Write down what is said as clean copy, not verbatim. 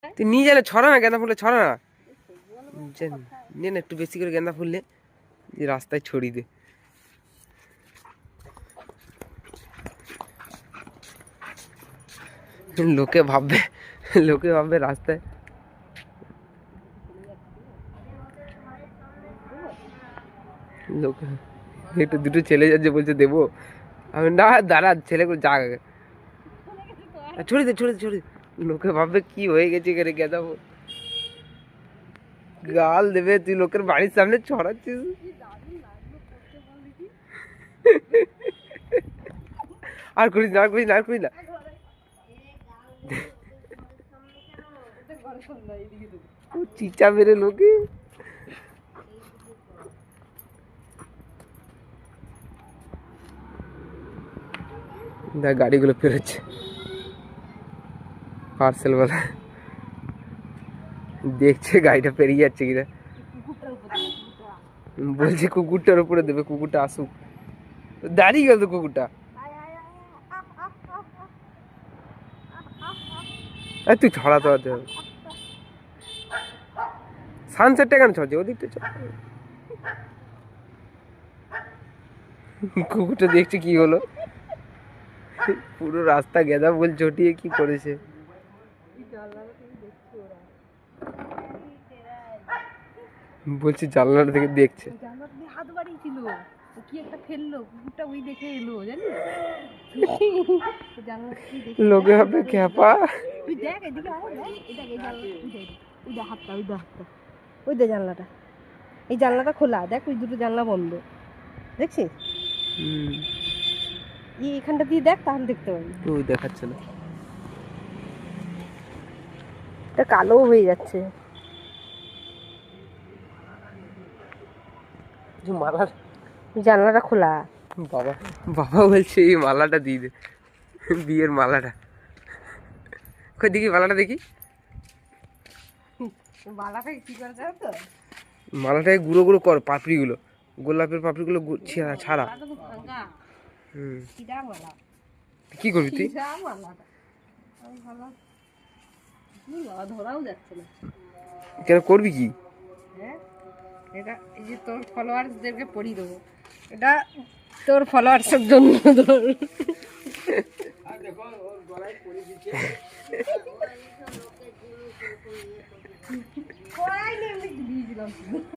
তুই নিয়ে গেলে ছড়া না, গেঁদা ফুলে ছড়া না, নে না একটু বেশি করে গেঁদা ফুললে রাস্তায় ছড়িয়ে দে। লোকে ভাববে, লোকে ভাববে রাস্তায় লোকে একটু দুটো ছেলে যাচ্ছে বলছে দেবো, আমি না দাঁড়া ছেলেগুলো যাক আগে, ছড়িয়ে দে ছড়িয়ে দে ছড়িয়ে দে। লোকে ভাববে কি হয়ে গেছে এখানে গেঁদা ফুল, গাল দেবে তুই লোকের বাড়ির সামনে ছড়াচ্ছিস। আর করিস না আর করিস না আর করিস না। চিচা মেরে লোকে দেখ গাড়িগুলো পেরোচ্ছে, পার্সেল বলা দেখছে গাড়িটা পেরিয়ে যাচ্ছে কিনা, বলছে কুকুরটার উপরে দেবে, কুকুরটা আসুক। দাঁড়িয়ে গেল তো কুকুরটা, তুই ছড়াতে হবে, সানসেটটা কেন ছড়ছে ওদিকটা চল। কুকুরটা দেখছে কি হলো, পুরো রাস্তা গেঁদা ফুল চটিয়ে কি করেছে। বলছি জানলাটা থেকে দেখছে, হাত বাড়িয়েছিল, কি একটা ফেললো, কুকুরটা ওই দেখে এলো জানিস। লোকে হবে খ্যাপা। তুই দেখ এদিকে আয়, দেখ এই জানলা, ওই দেখ হাতটা, ওই দেখ হাতটা, ওই দে জানলাটা, এই জানলাটা খোলা, দেখ ওই দুটো জানলা বন্ধ, দেখছিস? এখানটা দিয়ে দেখ তাহলে দেখতে পাবি। তুই দেখাচ্ছে না, এটা কালো হয়ে যাচ্ছে। মালার জানলাটা খোলা। বাবা বাবা বলছে এই মালাটা দিয়ে দে, বিয়ের মালাটা। কই দেখি মালাটা দেখি, মালাটা কি করে দেয় তো, মালাটাকে গুঁড়ো গুঁড়ো কর, পাপড়িগুলো গোলাপের পাপড়িগুলো ছাড়া। কি করবি তুই? ধরাও যাচ্ছে না, কেন করবি কি? এটা এই যে তোর ফলোয়ার্সদেরকে পরিয়ে দেবো, এটা তোর ফলোয়ার্সের জন্য ধর।